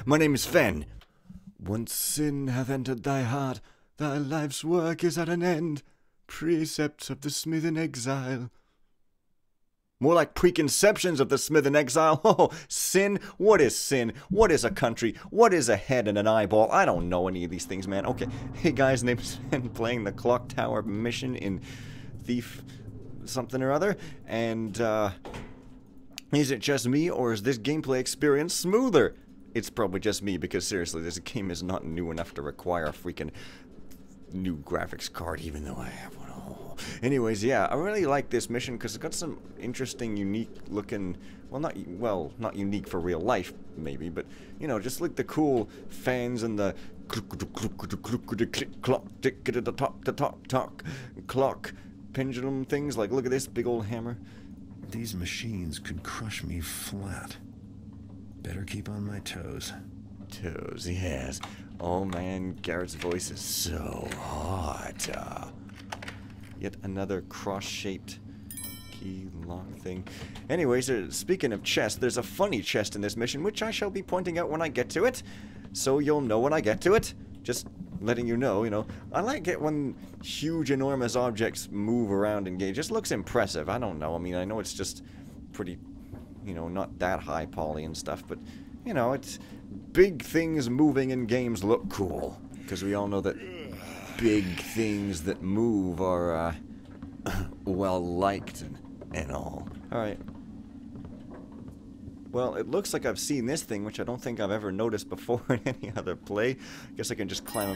My name is Fen. Once sin hath entered thy heart, thy life's work is at an end. Precepts of the smith in exile. More like preconceptions of the smith in exile. Oh, sin? What is sin? What is a country? What is a head and an eyeball? I don't know any of these things, man. Okay, hey guys, name's Fen, playing the Clock Tower mission in Thief something or other. And, is it just me, or is this gameplay experience smoother? It's probably just me, because seriously, this game is not new enough to require a freaking new graphics card, even though I have one. Oh. Anyways, yeah, I really like this mission because it's got some interesting, unique looking, well, not unique for real life, maybe, but, you know, just like the cool fans and the clock, tick to the top, tock, clock, pendulum things. Like, look at this big old hammer. These machines could crush me flat. Better keep on my toes. Toes, yes. Oh man, Garrett's voice is so hot. Yet another cross-shaped key lock thing. Anyways, speaking of chest, there's a funny chest in this mission, which I shall be pointing out when I get to it. So you'll know when I get to it. Just letting you know, I like it when huge, enormous objects move around and engage. It just looks impressive. I don't know. I mean, I know it's just pretty, not that high poly and stuff, but, it's big things moving in games look cool. Because we all know that big things that move are, well-liked and all. Alright. Well, it looks like I've seen this thing, which I don't think I've ever noticed before in any other play. I guess I can just climb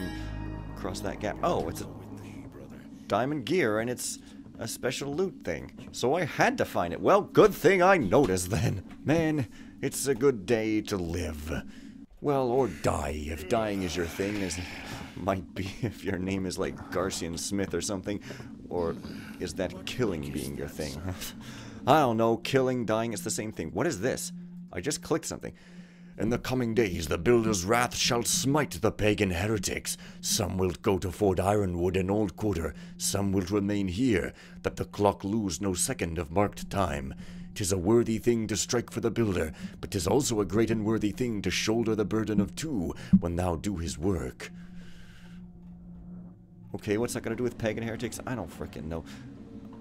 across that gap. Oh, it's a diamond gear, and it's a special loot thing. So I had to find it. Well, good thing I noticed then. Man, it's a good day to live. Well, or die, if dying is your thing, as might be if your name is like Garcian Smith or something. Or is that killing being your thing? I don't know, killing, dying, it's the same thing. What is this? I just clicked something. In the coming days, the Builder's wrath shall smite the pagan heretics. Some will go to Fort Ironwood and Old Quarter. Some will remain here, that the clock lose no second of marked time. 'Tis a worthy thing to strike for the Builder, but 'tis also a great and worthy thing to shoulder the burden of two when thou do his work. Okay, what's that got to do with pagan heretics? I don't frickin' know.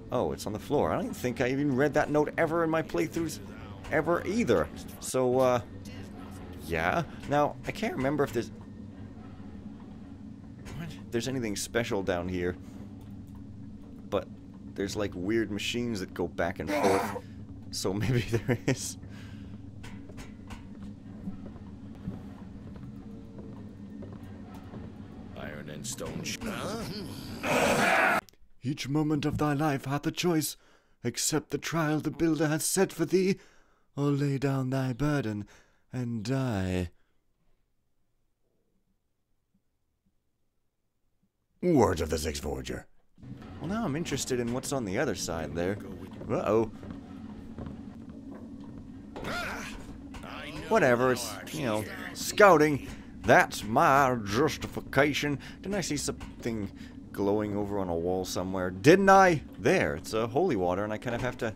Oh, it's on the floor. I don't think I even read that note ever in my playthroughs. Ever either. So, yeah. Now, I can't remember if there's... What? There's anything special down here. But there's, like, weird machines that go back and forth. So maybe there is. Iron and stone. Each moment of thy life hath a choice. Accept the trial the Builder hath set for thee, or lay down thy burden and die. Words of the Sixth Voyager. Well, now I'm interested in what's on the other side there. Uh-oh. Whatever, it's, scouting. That's my justification. Didn't I see something glowing over on a wall somewhere? Didn't I? There, it's a holy water, and I kind of have to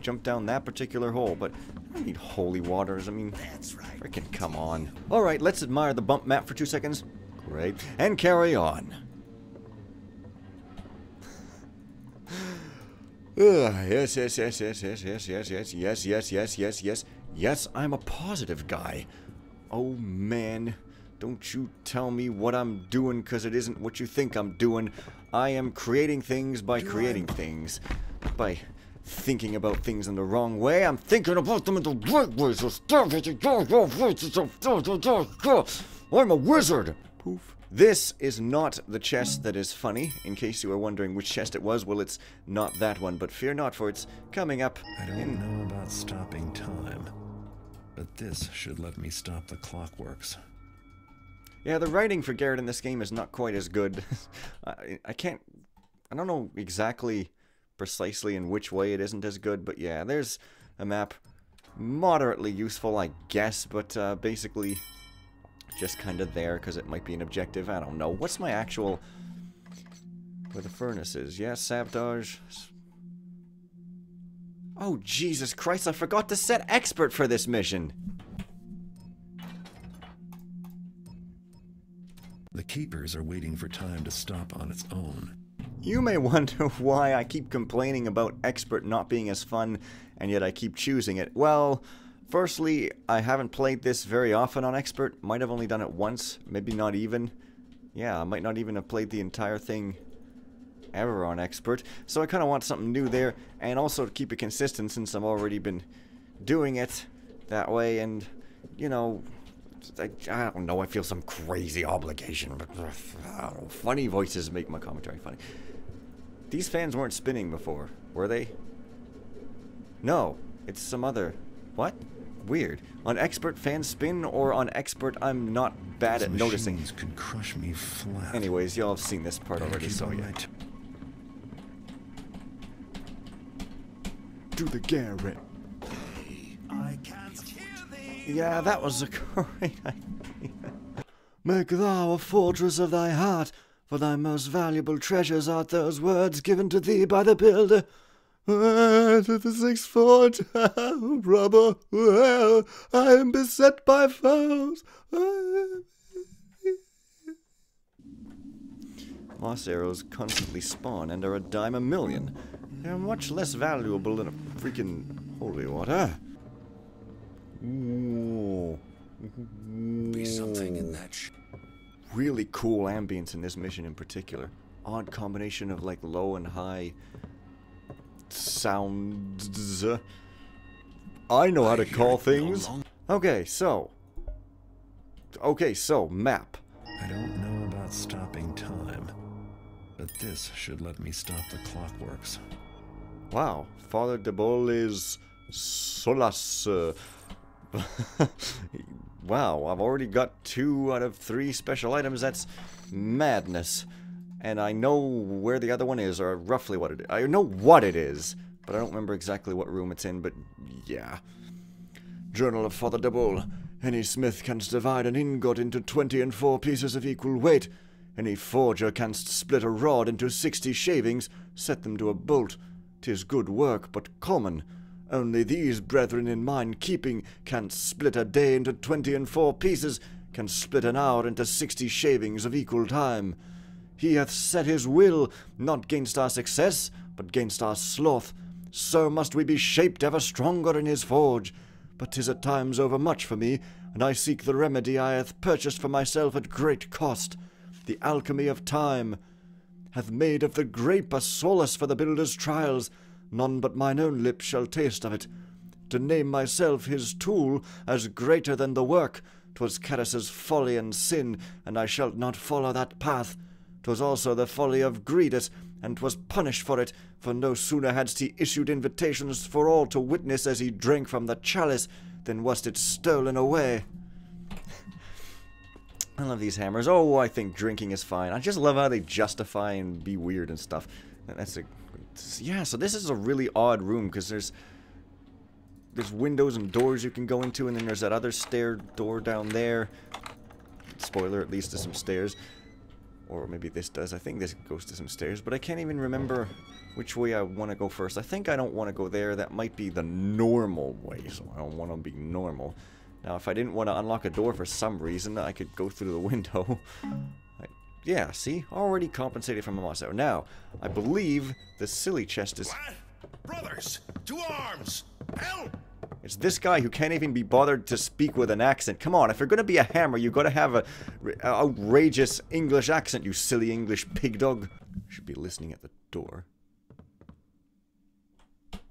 jump down that particular hole, but I don't need holy waters. I mean, that's right. Frickin' come on. Alright, let's admire the bump map for 2 seconds. Great. And carry on. Yes. Yes, I'm a positive guy. Oh, man. Don't you tell me what I'm doing, because it isn't what you think I'm doing. I am creating things by creating things. By thinking about things in the wrong way, I'm thinking about them in the right way. I'm a wizard! Poof. This is not the chest that is funny. In case you were wondering which chest it was, well, it's not that one, but fear not, for it's coming up. I don't know about stopping time, but this should let me stop the clockworks. Yeah, the writing for Garrett in this game is not quite as good. I don't know exactly precisely in which way it isn't as good, but yeah, there's a map. Moderately useful, I guess, but basically just kind of there because it might be an objective. I don't know. What's my actual... Where the furnace is? Yeah, sabotage. Oh, Jesus Christ, I forgot to set expert for this mission. The keepers are waiting for time to stop on its own. You may wonder why I keep complaining about expert not being as fun, and yet I keep choosing it. Well, firstly, I haven't played this very often on expert. Might have only done it once, maybe not even. Yeah, I might not even have played the entire thing ever on expert. So I kind of want something new there, and also to keep it consistent since I've already been doing it that way, and, you know, I don't know, I feel some crazy obligation, but I don't know, funny voices make my commentary funny. These fans weren't spinning before, were they? No, it's some other... What? Weird. On expert fans spin, or on expert I'm not bad at noticing. These machines could crush me flat. Anyways, y'all have seen this part already, so yeah. Do the Garrett. I can't hear thee. Yeah, that was a great idea. Make thou a fortress of thy heart, for thy most valuable treasures art those words given to thee by the builder. To the 6th fort, brother, well, I am beset by foes. Moss arrows constantly spawn and are a dime a million. They're much less valuable than a freaking holy water. Ooh. Be something in that Really cool ambience in this mission in particular. Odd combination of like low and high sounds. I know how to call things. Okay, so map. I don't know about stopping time, but this should let me stop the clockworks. Wow, Father de Bol is Solas. Wow, I've already got 2 out of 3 special items. That's madness. And I know where the other one is, or roughly what it is. I know what it is, but I don't remember exactly what room it's in, but yeah. Journal of Father de Bol. Any smith canst divide an ingot into 24 pieces of equal weight. Any forger canst split a rod into 60 shavings, set them to a bolt. 'Tis good work, but common. Only these brethren in mine keeping canst split a day into 24 pieces, can split an hour into 60 shavings of equal time. He hath set his will, not gainst our success, but gainst our sloth. So must we be shaped ever stronger in his forge. But 'tis at times overmuch for me, and I seek the remedy I hath purchased for myself at great cost. The alchemy of time hath made of the grape a solace for the builder's trials. None but mine own lips shall taste of it. To name myself his tool as greater than the work, 'twas Caris's folly and sin, and I shalt not follow that path. 'Twas also the folly of Greedus, and 'twas punished for it, for no sooner hadst he issued invitations for all to witness as he drank from the chalice, than was it stolen away. I love these hammers. Oh, I think drinking is fine. I just love how they justify and be weird and stuff. That's a... Yeah, so this is a really odd room, because there's windows and doors you can go into, and then there's that other stair door down there. Spoiler, at least, to some stairs. Or maybe this does. I think this goes to some stairs, but I can't even remember which way I want to go first. I think I don't want to go there. That might be the normal way, so I don't want to be normal. Now, if I didn't want to unlock a door for some reason, I could go through the window. Yeah, see? Already compensated from a moss arrow. Now, I believe the silly chest is... What? Brothers, to arms! Help! It's this guy who can't even be bothered to speak with an accent. Come on, if you're going to be a hammer, you've got to have a outrageous English accent, you silly English pig dog. Should be listening at the door.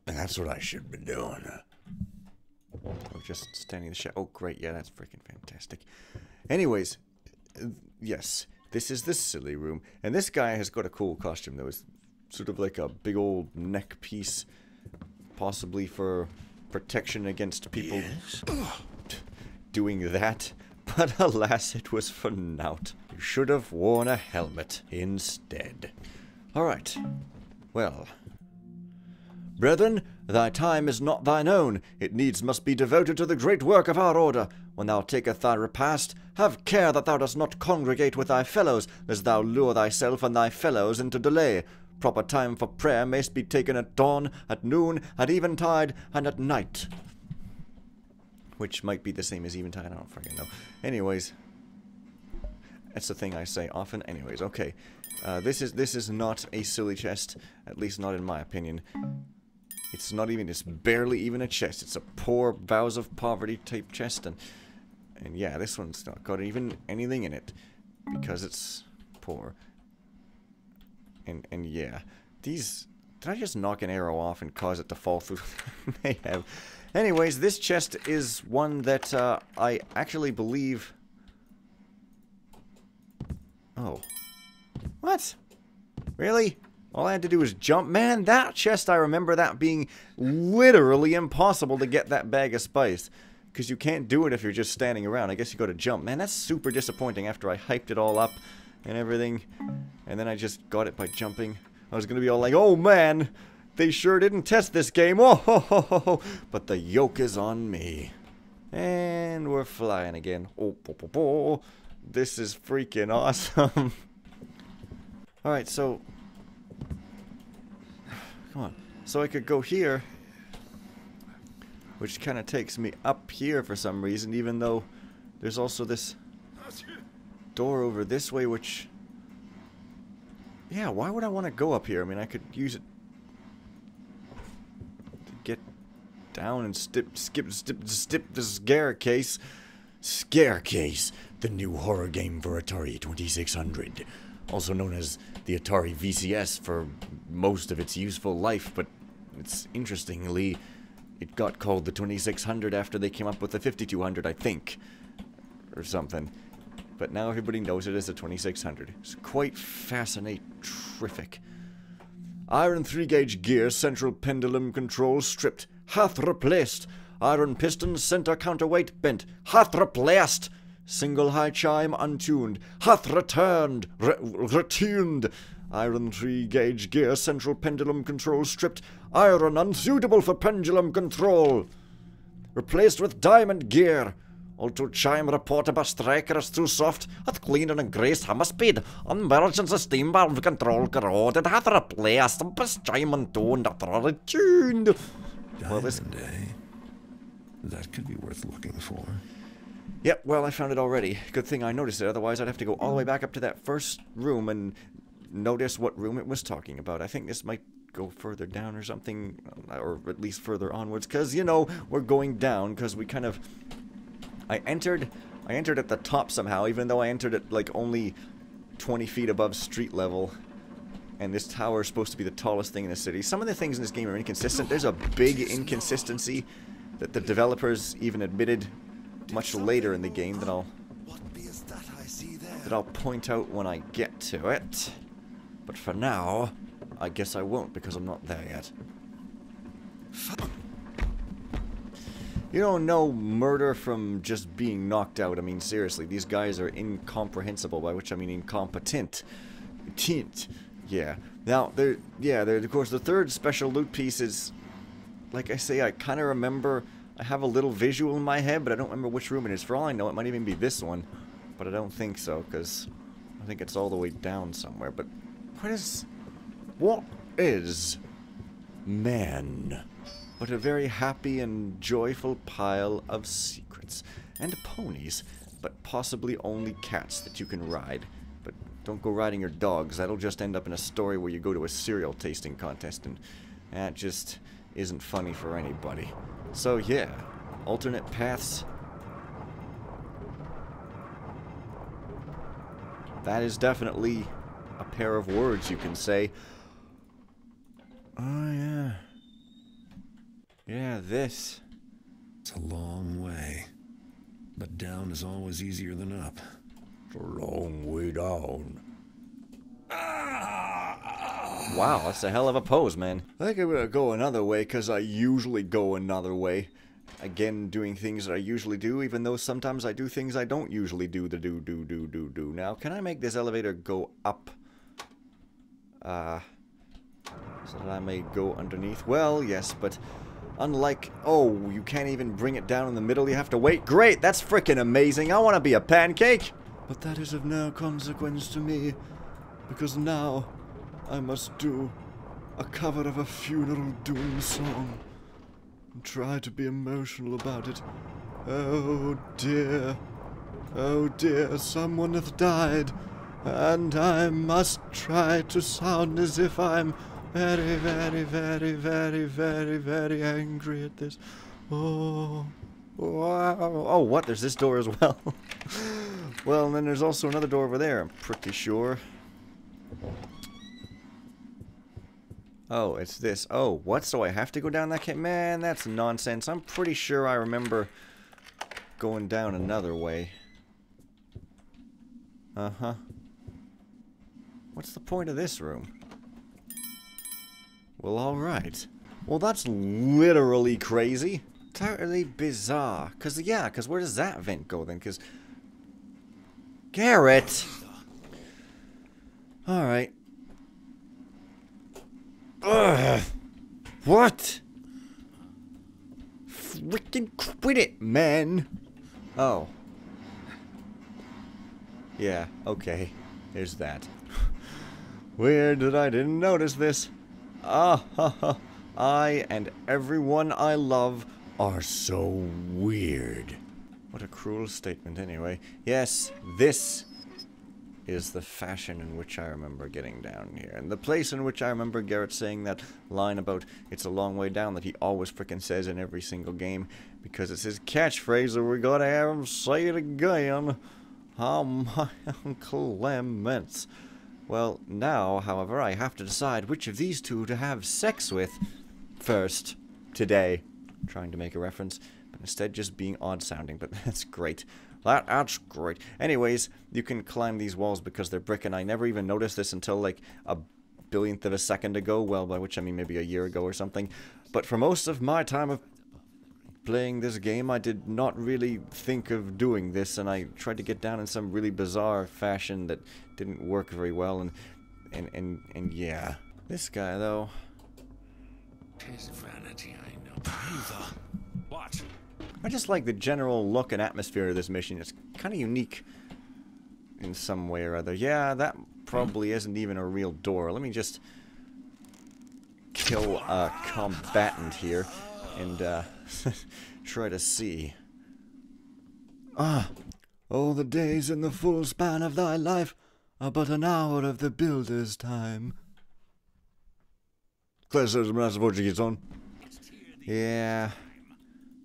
That's what I should be doing. Oh, just standing in the shadow. Oh, great. Yeah, that's freaking fantastic. Anyways, yes, this is the silly room. And this guy has got a cool costume, though. It's sort of like a big old neck piece, possibly for protection against people doing that. But alas, it was for naught. You should have worn a helmet instead. Alright. Well... Brethren, thy time is not thine own. It needs must be devoted to the great work of our order. When thou taketh thy repast, have care that thou dost not congregate with thy fellows, lest thou lure thyself and thy fellows into delay. Proper time for prayer may be taken at dawn, at noon, at eventide, and at night. Which might be the same as eventide, I don't fucking know. Anyways. That's the thing I say often. Anyways, okay. This is not a silly chest. At least not in my opinion. It's not even, it's barely even a chest. It's a poor Vows of Poverty type chest. And yeah, this one's not got even anything in it. Because it's poor. And yeah. These... Did I just knock an arrow off and cause it to fall through? They have. Anyways, this chest is one that I actually believe... Oh. What? Really? All I had to do was jump? Man, that chest, I remember that being literally impossible to get that bag of spice. Because you can't do it if you're just standing around. I guess you got to jump. Man, that's super disappointing after I hyped it all up and everything. And then I just got it by jumping. I was going to be all like, oh man, they sure didn't test this game. Oh, ho, ho, ho, ho. But the yoke is on me. And we're flying again. Oh, po, po, po. This is freaking awesome. Alright, so... Come on. So I could go here. Which kind of takes me up here for some reason, even though there's also this door over this way, which... Yeah, why would I want to go up here? I mean, I could use it to get down and skip the staircase. Scarecase, the new horror game for Atari 2600. Also known as the Atari VCS for most of its useful life, but it's interestingly, it got called the 2600 after they came up with the 5200, I think. Or something. But now everybody knows it as the 2600. It's quite fascinating-terrific. Iron 3-gauge gear, central pendulum control stripped. Hath replaced. Iron pistons, center counterweight bent. Hath replaced. Single high chime untuned. Hath returned. Retuned. Iron 3-gauge gear, central pendulum control stripped. Iron unsuitable for pendulum control. Replaced with diamond gear. Auto chime reportable strikers too soft. Hath cleaned and graced hammer speed. Emergence of steam valve control corroded. Hath replaced. Chime untuned. Hath retuned. Well, this... That could be worth looking for. Yep, well, I found it already. Good thing I noticed it, otherwise I'd have to go all the way back up to that first room and notice what room it was talking about. I think this might go further down or something, or at least further onwards, because, you know, we're going down, because we kind of... I entered at the top somehow, even though I entered at, like, only 20 feet above street level. And this tower is supposed to be the tallest thing in the city. Some of the things in this game are inconsistent. There's a big inconsistency that the developers even admitted much later in the game that I'll point out when I get to it. But for now, I guess I won't because I'm not there yet. You don't know murder from just being knocked out. I mean, seriously, these guys are incomprehensible, by which I mean incompetent. Tint. Yeah. Now, of course, the third special loot piece is, like I say, I kind of remember, I have a little visual in my head, but I don't remember which room it is. For all I know, it might even be this one, but I don't think so, because I think it's all the way down somewhere. But what is man but a very happy and joyful pile of secrets and ponies, but possibly only cats that you can ride. But don't go riding your dogs. That'll just end up in a story where you go to a cereal tasting contest, and that just isn't funny for anybody. So yeah, alternate paths. That is definitely a pair of words you can say. Oh yeah. Yeah, this. It's a long way, but down is always easier than up. It's a long way down. Wow, that's a hell of a pose, man. I think I'm gonna go another way, because I usually go another way. Again, doing things that I usually do, even though sometimes I do things I don't usually do. Now, can I make this elevator go up? So that I may go underneath? Well, yes, but... Unlike, oh, you can't even bring it down in the middle, you have to wait. Great, that's frickin' amazing. I want to be a pancake. But that is of no consequence to me, because now I must do a cover of a funeral doom song and try to be emotional about it. Oh dear, someone hath died, and I must try to sound as if I'm very, very, very, very, very, very angry at this. Oh, wow. Oh, what? There's this door as well. Well, and then there's also another door over there, I'm pretty sure. Oh, it's this. Oh, what? So I have to go down that cave? Man, that's nonsense. I'm pretty sure I remember going down another way. Uh-huh. What's the point of this room? Well, alright. Well, that's literally crazy. Totally bizarre. Cause where does that vent go then? Cause... Garrett! Alright. Ugh! What? Freaking quit it, man! Oh. Yeah, okay. There's that. Weird that I didn't notice this. Ah ha ha. I and everyone I love are so weird. What a cruel statement anyway. Yes, this is the fashion in which I remember getting down here. And the place in which I remember Garrett saying that line about it's a long way down that he always frickin' says in every single game. Because it's his catchphrase and we gotta have him say it again. Oh my Uncle Clements. Well, now, however, I have to decide which of these two to have sex with first today. I'm trying to make a reference, but instead just being odd-sounding, but that's great. That's great. Anyways, you can climb these walls because they're brick, and I never even noticed this until, like, a billionth of a second ago. Well, by which I mean maybe a year ago or something. But for most of my time of playing this game, I did not really think of doing this, and I tried to get down in some really bizarre fashion that didn't work very well, and yeah. This guy, though... Tis vanity, I know. What? I just like the general look and atmosphere of this mission. It's kind of unique in some way or other. Yeah, that probably isn't even a real door. Let me just kill a combatant here and try to see. Ah, oh, the days in the full span of thy life are but an hour of the builder's time. Yeah,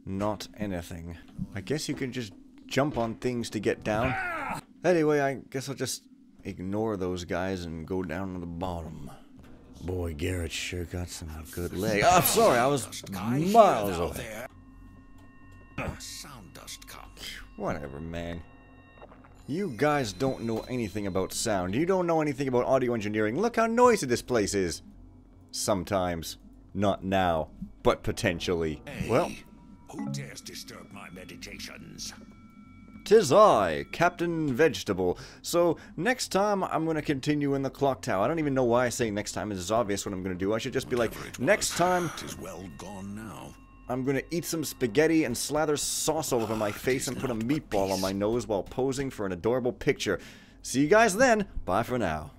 not anything. I guess you can just jump on things to get down. Anyway, I guess I'll just ignore those guys and go down to the bottom. Boy, Garrett sure got some good legs. Oh, sorry, I was miles away. Sound dust come. Whatever, man. You guys don't know anything about sound. You don't know anything about audio engineering. Look how noisy this place is. Sometimes. Not now. But potentially. Hey, well. Who dares disturb my meditations? 'Tis I, Captain Vegetable. So, next time, I'm going to continue in the clock tower. I don't even know why I say next time. It's obvious what I'm going to do. I should just be like, next time, 'tis well gone now. I'm going to eat some spaghetti and slather sauce over my face and put a meatball on my nose while posing for an adorable picture. See you guys then. Bye for now.